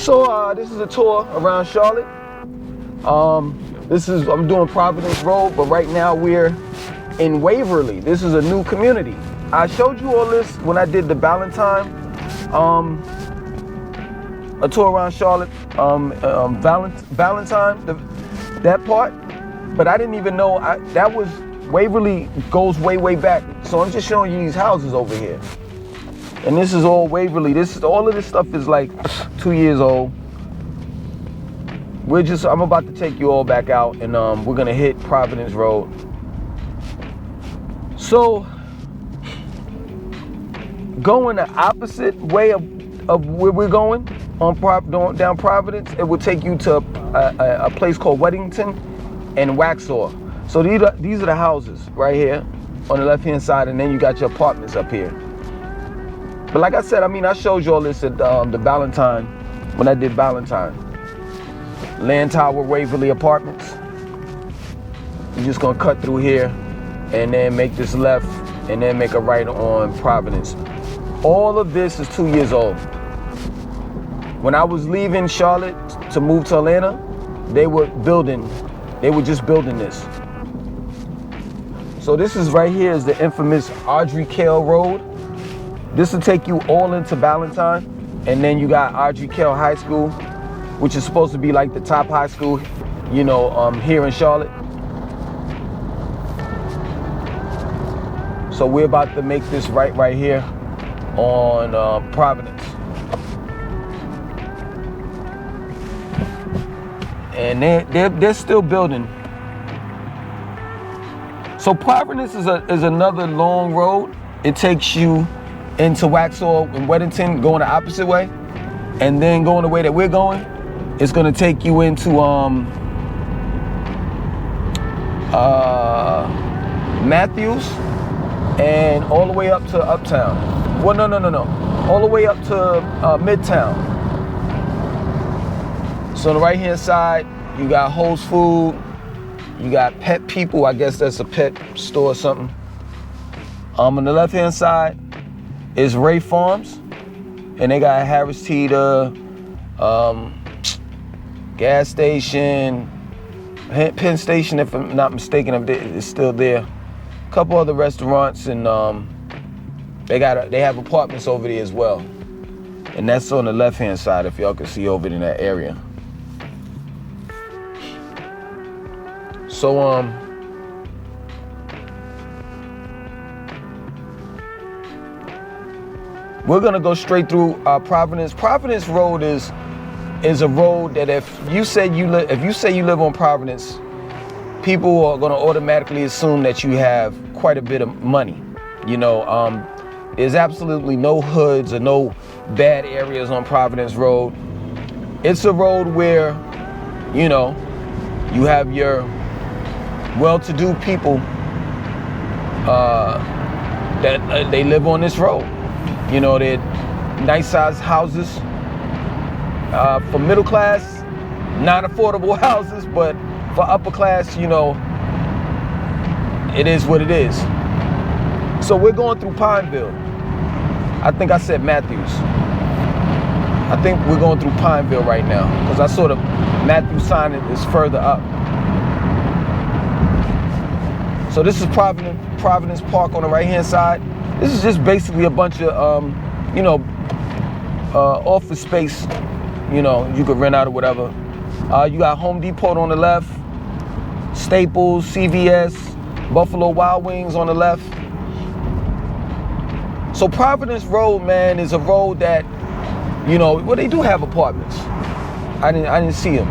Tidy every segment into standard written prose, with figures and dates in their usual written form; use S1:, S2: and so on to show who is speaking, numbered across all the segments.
S1: So this is a tour around Charlotte. I'm doing Providence Road, but right now we're in Waverly. This is a new community. I showed you all this when I did the Valentine, a tour around Charlotte, Valentine, that part. But I didn't even know that was Waverly goes way back. So I'm just showing you these houses over here. And this is all Waverly. All of this stuff is like 2 years old. I'm about to take you all back out, and we're gonna hit Providence Road. So, going the opposite way of where we're going down Providence, it will take you to a place called Weddington and Waxhaw. So these are the houses right here on the left-hand side, and then you got your apartments up here. But like I said, I showed you all this at the Valentine, when I did Valentine. Land Tower Waverly Apartments. You're just gonna cut through here and then make this left and then make a right on Providence. All of this is 2 years old. When I was leaving Charlotte to move to Atlanta, they were just building this. So this is right here is the infamous Audrey Cale Road. This will take you all into Valentine, and then you got Audrey Cale High School, which is supposed to be like the top high school, here in Charlotte. So we're about to make this right here on Providence. And they're still building. So Providence is another long road. It takes you into Waxhaw and Weddington, going the opposite way, and then going the way that we're going, it's gonna take you into Matthews and all the way up to Uptown. Well, no, all the way up to Midtown. So on the right hand side, you got Whole Foods, you got Pet People, I guess that's a pet store or something. On the left hand side is Ray Farms, and they got Harris Teeter, gas station, Penn Station, if I'm not mistaken, it's still there. A couple other restaurants, and they have apartments over there as well. And that's on the left hand side, if y'all can see over in that area. So we're gonna go straight through Providence. Providence Road is a road that if you say you live on Providence, people are gonna automatically assume that you have quite a bit of money. There's absolutely no hoods or no bad areas on Providence Road. It's a road where, you have your well-to-do people that they live on this road. They're nice-sized houses for middle class, not affordable houses, but for upper class, it is what it is. So we're going through Pineville. I think I said Matthews. I think we're going through Pineville right now, because I saw the Matthews sign is further up. So this is Providence Park on the right-hand side. This is just basically a bunch of, office space, you could rent out or whatever. You got Home Depot on the left, Staples, CVS, Buffalo Wild Wings on the left. So Providence Road, man, is a road that, they do have apartments. I didn't see them.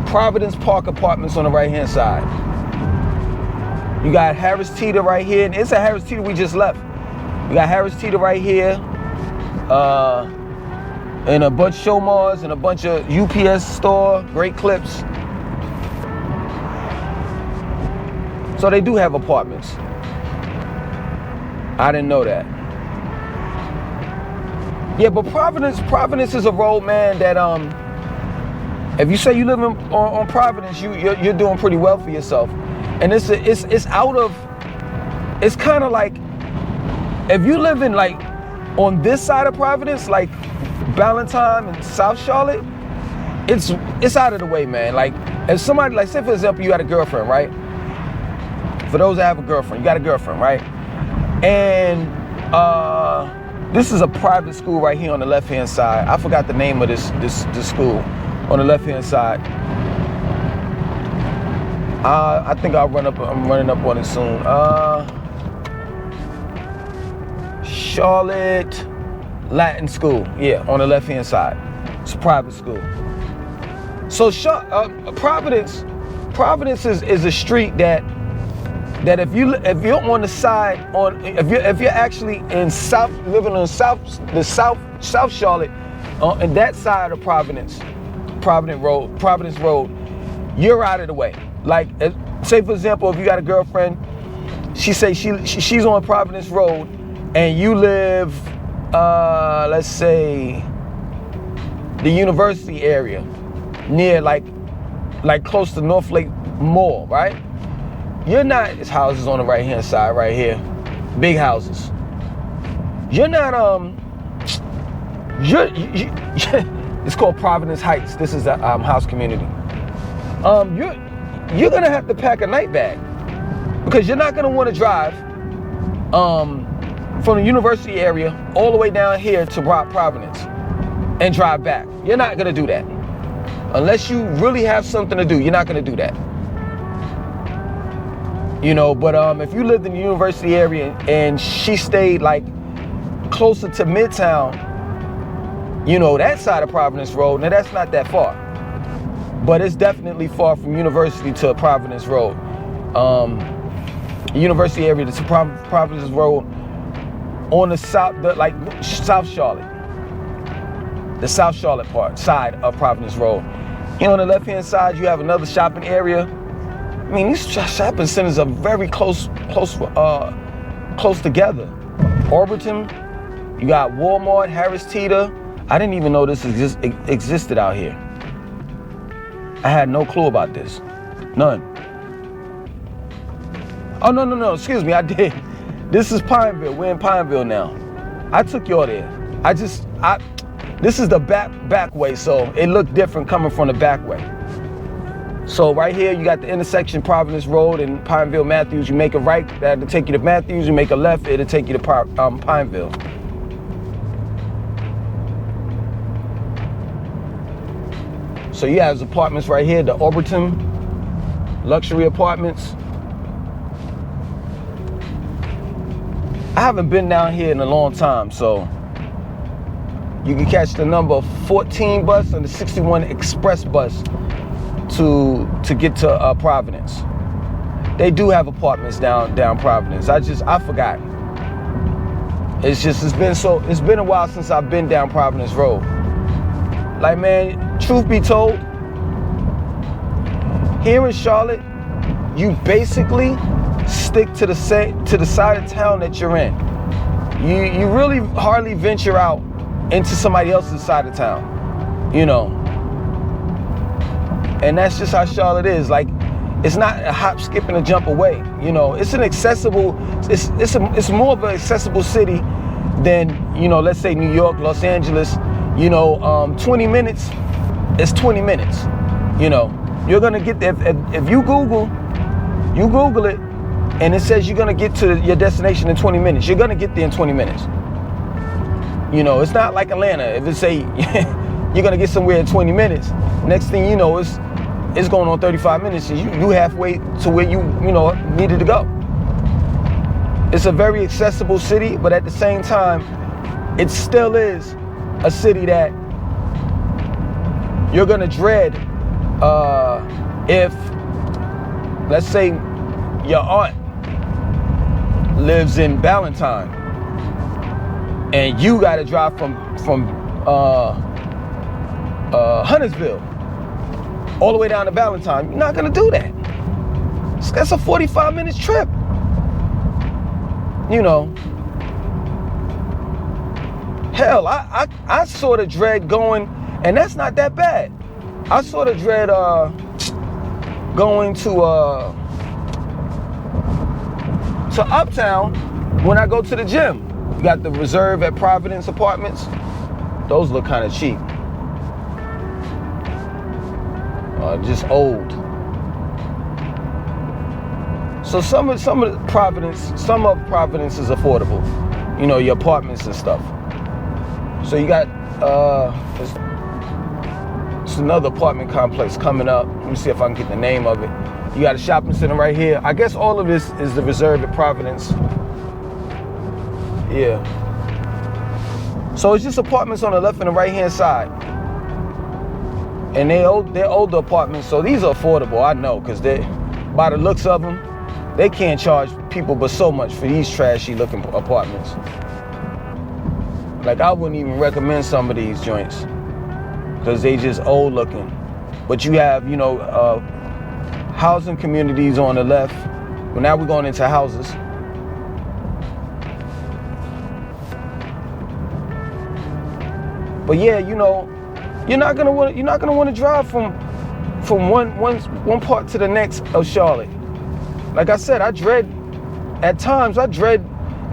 S1: Providence Park Apartments on the right-hand side. You got Harris Teeter right here, and it's a Harris Teeter we just left. You got Harris Teeter right here, and a bunch of Showmars and a bunch of UPS store, Great Clips. So they do have apartments. I didn't know that. Yeah, but Providence is a road, man, that if you say you live on Providence, you're doing pretty well for yourself. And it's kind of like, if you live in like on this side of Providence, like Ballantyne and South Charlotte, it's out of the way, man. Like, if somebody, like, say for example, you got a girlfriend, right? For those that have a girlfriend, you got a girlfriend, right? And this is a private school right here on the left-hand side. I forgot the name of this school on the left-hand side. I think I'm running up on it soon. Charlotte Latin School, yeah, on the left-hand side. It's a private school. So Providence is a street that if you're on the side if you're actually living on South Charlotte, on that side of Providence Road, you're out of the way. Like, say for example, if you got a girlfriend, she's on Providence Road, and you live, let's say, the university area, near like close to North Lake Mall, right? You're not, it's houses on the right hand side right here, big houses. You're not, it's called Providence Heights. This is a house community. You're gonna have to pack a night bag, because you're not gonna want to drive from the university area all the way down here to Providence and drive back. You're not gonna do that. Unless you really have something to do, you're not gonna do that. You know, but if you lived in the university area and she stayed like closer to Midtown, you know, that side of Providence Road, now that's not that far. But it's definitely far from University to Providence Road. University area to Providence Road on the south, South Charlotte. The South Charlotte side of Providence Road. Here on the left-hand side, you have another shopping area. I mean, these shopping centers are very close together. Orbiton, you got Walmart, Harris Teeter. I didn't even know this existed out here. I had no clue about this. None. Oh, no, excuse me, I did. This is Pineville. We're in Pineville now. I took y'all there. This is the back way, so it looked different coming from the back way. So right here, you got the intersection Providence Road and Pineville Matthews. You make a right, that'll take you to Matthews. You make a left, it'll take you to Pineville. So you have apartments right here, the Orbiton luxury apartments. I haven't been down here in a long time, so you can catch the number 14 bus and the 61 express bus to get to Providence. They do have apartments down Providence. I forgot. It's been a while since I've been down Providence Road. Like, man, truth be told, here in Charlotte, you basically stick to the side of town that you're in. You really hardly venture out into somebody else's side of town, you know. And that's just how Charlotte is. Like, it's not a hop, skip, and a jump away. You know, it's more of an accessible city than, you know, let's say New York, Los Angeles. You know, 20 minutes is 20 minutes. You know, you're gonna get there. If you Google it, and it says you're gonna get to your destination in 20 minutes, you're gonna get there in 20 minutes. You know, it's not like Atlanta. If it say you're gonna get somewhere in 20 minutes, next thing you know, it's going on 35 minutes, and you halfway to where you needed to go. It's a very accessible city, but at the same time, it still is a city that you're gonna dread if, let's say, your aunt lives in Ballantyne and you gotta drive from Huntersville all the way down to Ballantyne. You're not gonna do that. That's a 45-minute trip. You know, hell, I sort of dread going, and that's not that bad. I sort of dread going to Uptown when I go to the gym. You got the Reserve at Providence Apartments. Those look kind of cheap. Just old. So some of Providence is affordable. You know, your apartments and stuff. So you got it's another apartment complex coming up. Let me see if I can get the name of it. You got a shopping center right here. I guess all of this is the reserve at Providence. Yeah. So it's just apartments on the left and the right hand side. And they're older apartments, so these are affordable, I know, because by the looks of them, they can't charge people but so much for these trashy looking apartments. Like, I wouldn't even recommend some of these joints because they just old looking. But you have, you know, housing communities on the left. Well, now we're going into houses. But yeah, you know, you're not gonna want to drive from one part to the next of Charlotte. Like I said, at times I dread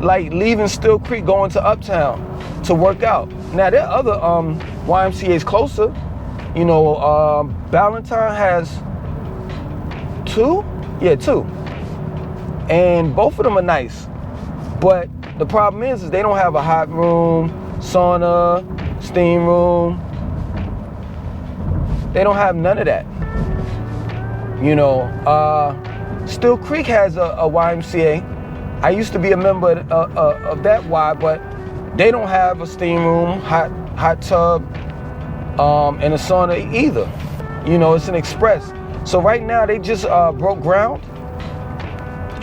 S1: like leaving Still Creek going to Uptown to work out. Now there are other YMCA's closer. You know, Ballantyne has two. And both of them are nice. But the problem is they don't have a hot room, sauna, steam room. They don't have none of that. You know, Still Creek has a YMCA. I used to be a member of that Y, but they don't have a steam room, hot tub, and a sauna either. You know, it's an express. So right now they just broke ground.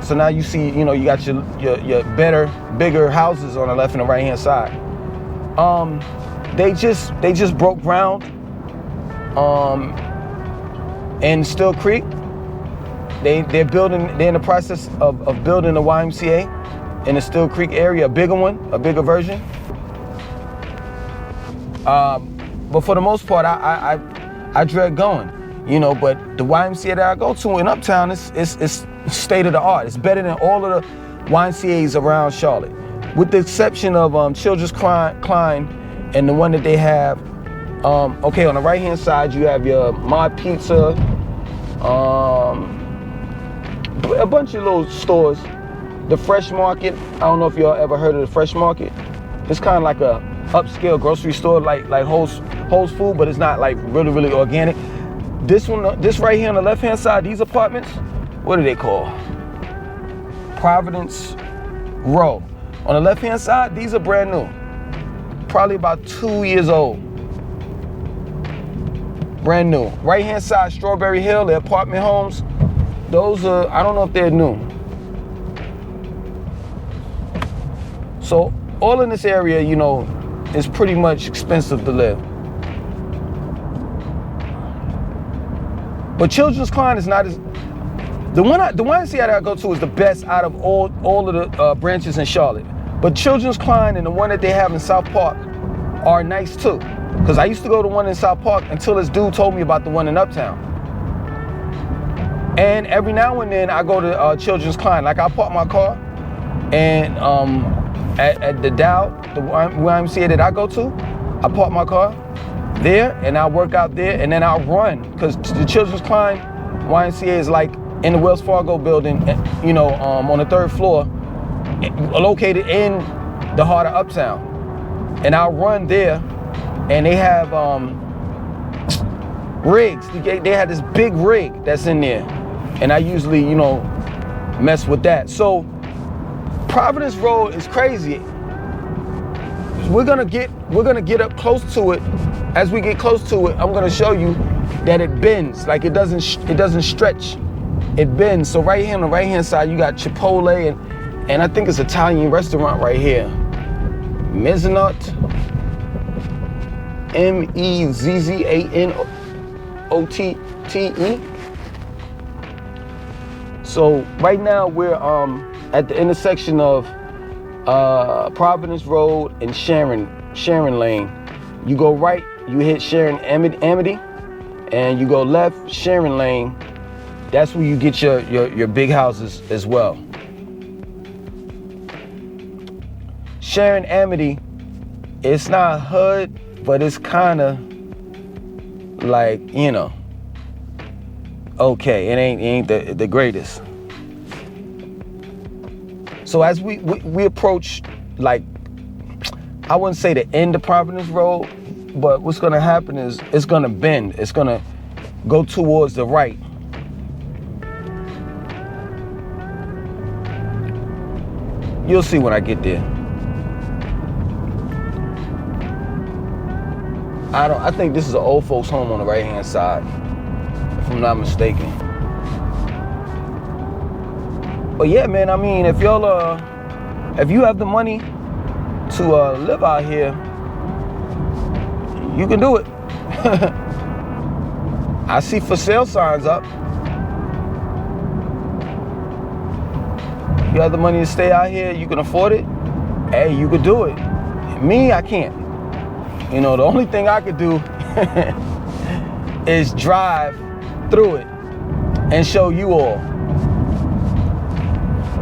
S1: So now you see, you know, you got your better, bigger houses on the left and the right hand side. They just broke ground. In Still Creek, they're in the process of building a YMCA in the Still Creek area, a bigger version. But for the most part, I dread going, you know. But the YMCA that I go to in Uptown is state of the art. It's better than all of the YMCA's around Charlotte, with the exception of Children's Klein and the one that they have. Okay, on the right hand side you have your Mod Pizza, a bunch of little stores. The Fresh Market, I don't know if y'all ever heard of the Fresh Market. It's kind of like a upscale grocery store, like Whole Foods, but it's not like really organic. This right here on the left hand side, these apartments, what do they call? Providence Row. On the left hand side, these are brand new, probably about 2 years old. Brand new. Right hand side, Strawberry Hill, the apartment homes. Those are, I don't know if they're new. So all in this area, you know, is pretty much expensive to live. But Children's Klein is not as, the YMCA that I go to is the best out of all of the branches in Charlotte. But Children's Klein and the one that they have in South Park are nice too. Because I used to go to one in South Park until this dude told me about the one in Uptown. And every now and then I go to Children's Klein. Like I park my car and at the Dow, the YMCA that I go to, I park my car there and I work out there and then I'll run. Because the Children's Klein YMCA is like in the Wells Fargo building, you know, on the 3rd floor, located in the heart of Uptown. And I'll run there. And they have rigs. They had this big rig that's in there. And I usually, you know, mess with that. So Providence Road is crazy. We're gonna get up close to it. As we get close to it, I'm gonna show you that it bends. Like it doesn't stretch. It bends. So right here on the right hand side, you got Chipotle and I think it's an Italian restaurant right here. Mezzanotte. Mezzanotte. So right now we're at the intersection of Providence Road and Sharon Lane. You go right, you hit Sharon Amity, and you go left, Sharon Lane. That's where you get your big houses as well. Sharon Amity, it's not hood. but it's kind of like, you know, okay, it ain't the greatest. So as we approach, like, I wouldn't say the end of Providence Road, but what's gonna happen is it's gonna bend. It's gonna go towards the right. You'll see when I get there. I think this is an old folks home on the right hand side, if I'm not mistaken. But yeah, man, I mean, if you have the money to live out here, you can do it. I see for sale signs up. You have the money to stay out here, you can afford it, hey, you could do it. Me, I can't. You know, the only thing I could do is drive through it and show you all.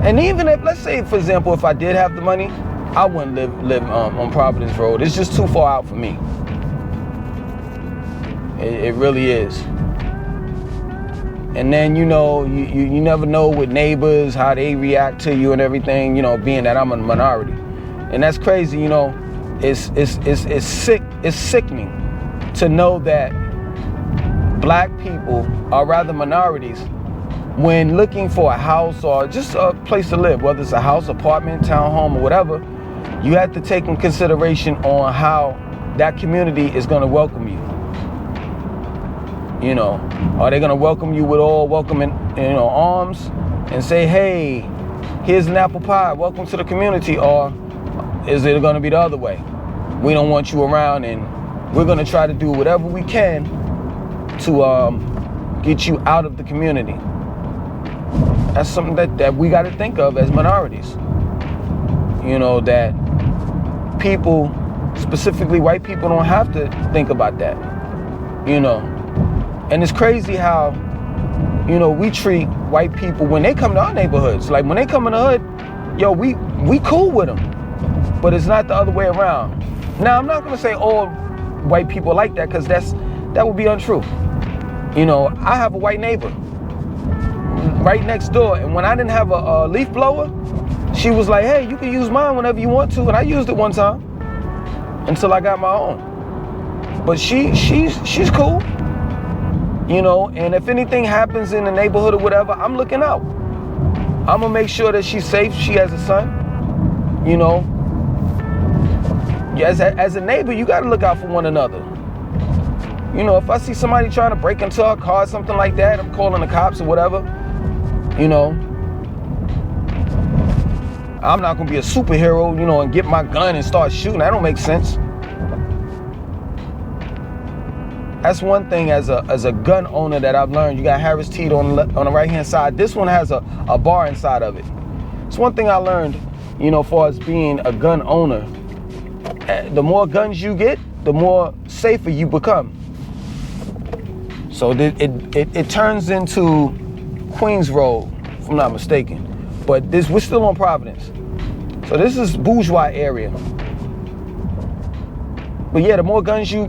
S1: And even if, let's say, for example, if I did have the money, I wouldn't live on Providence Road. It's just too far out for me. It really is. And then, you know, you never know with neighbors, how they react to you and everything, you know, being that I'm a minority. And that's crazy, you know. It's sickening to know that black people are rather minorities when looking for a house or just a place to live, whether it's a house, apartment, townhome, or whatever. You have to take in consideration on how that community is going to welcome you. You know, are they going to welcome you with all welcoming, you know, arms and say, hey, here's an apple pie, welcome to the community? Or is it going to be the other way? We don't want you around, and we're going to try to do whatever we can to get you out of the community. That's something that we got to think of as minorities. You know, that people, specifically white people, don't have to think about that. You know, and it's crazy how, you know, we treat white people when they come to our neighborhoods. Like when they come in the hood, yo, we cool with them, but it's not the other way around. Now, I'm not gonna say all white people like that, because that would be untrue. You know, I have a white neighbor right next door, and when I didn't have a leaf blower, she was like, hey, you can use mine whenever you want to, and I used it one time until I got my own. But she's cool. You know, and if anything happens in the neighborhood or whatever, I'm looking out. I'm gonna make sure that she's safe. She has a son, you know. As a neighbor, you gotta look out for one another. You know, if I see somebody trying to break into a car, something like that, I'm calling the cops or whatever. You know, I'm not gonna be a superhero, you know, and get my gun and start shooting. That don't make sense. That's one thing as a gun owner that I've learned. You got Harris Teeter on the right hand side. This one has a bar inside of it. It's one thing I learned, you know, for us being a gun owner. The more guns you get, the more safer you become. So it turns into Queens Road, if I'm not mistaken. But we're still on Providence. So this is bourgeois area. But yeah, the more guns you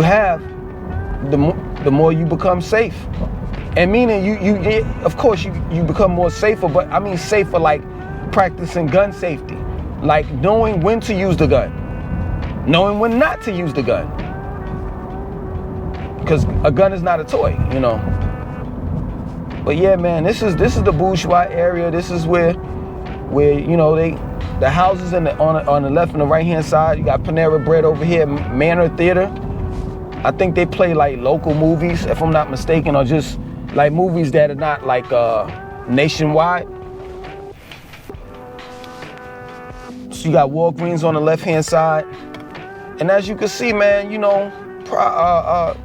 S1: have, the more you become safe. And meaning you of course you become more safer, but I mean safer like practicing gun safety. Like knowing when to use the gun, knowing when not to use the gun. Because a gun is not a toy, you know. But yeah, man, this is the bourgeois area. This is where you know the houses on the left and the right hand side. You got Panera Bread over here, Manor Theater. I think they play like local movies, if I'm not mistaken, or just like movies that are not like nationwide. So you got Walgreens on the left-hand side. And as you can see, man, you know,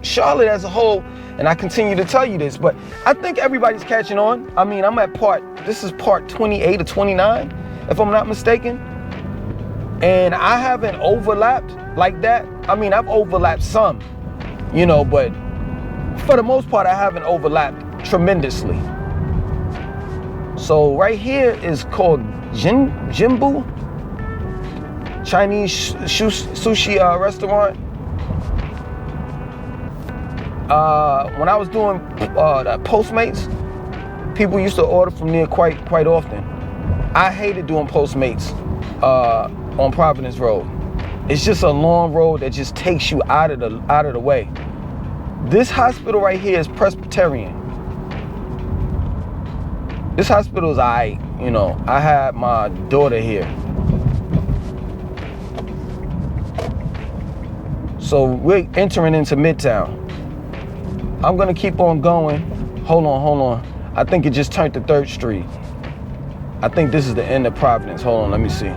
S1: Charlotte as a whole, and I continue to tell you this, but I think everybody's catching on. I mean, I'm at this is part 28 or 29, if I'm not mistaken. And I haven't overlapped like that. I mean, I've overlapped some, you know, but for the most part, I haven't overlapped tremendously. So right here is called Jimbu. Chinese sushi restaurant. When I was doing Postmates, people used to order from there quite often. I hated doing Postmates on Providence Road. It's just a long road that just takes you out of the way. This hospital right here is Presbyterian. This hospital is alright, you know. I had my daughter here. So we're entering into Midtown. I'm gonna keep on going. Hold on. I think it just turned to 3rd Street. I think this is the end of Providence. Hold on, let me see.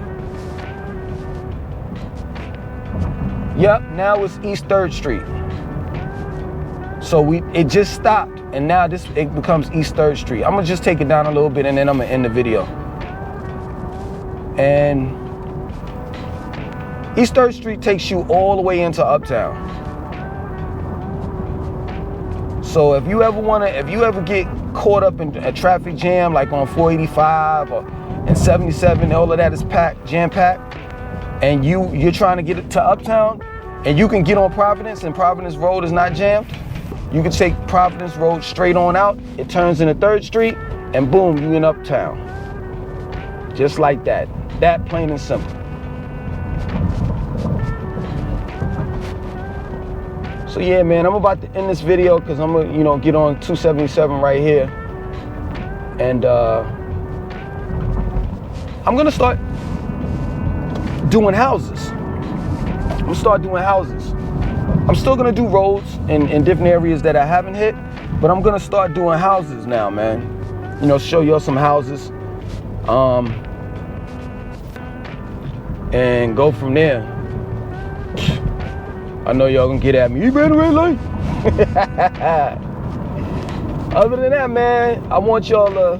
S1: Yep, now it's East 3rd Street. So it just stopped, and now it becomes East 3rd Street. I'm gonna just take it down a little bit, and then I'm gonna end the video. And East 3rd Street takes you all the way into Uptown. So if you ever get caught up in a traffic jam like on 485 and 77, all of that is jam-packed, and you're trying to get it to Uptown, and you can get on Providence and Providence Road is not jammed, you can take Providence Road straight on out, it turns into 3rd Street, and boom, you in Uptown. Just like that. That plain and simple. So yeah, man, I'm about to end this video because I'm gonna, get on 277 right here. And I'm gonna start doing houses. I'm still gonna do roads in different areas that I haven't hit, but I'm gonna start doing houses now, man. Show y'all some houses. And go from there. I know y'all gonna get at me. You been red light. Other than that, man, I want y'all to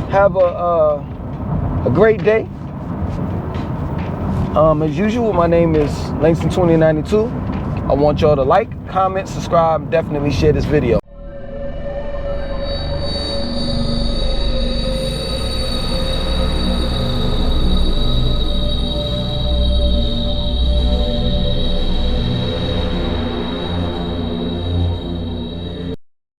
S1: have a great day. As usual, my name is Langston 2092. I want y'all to like, comment, subscribe, definitely share this video.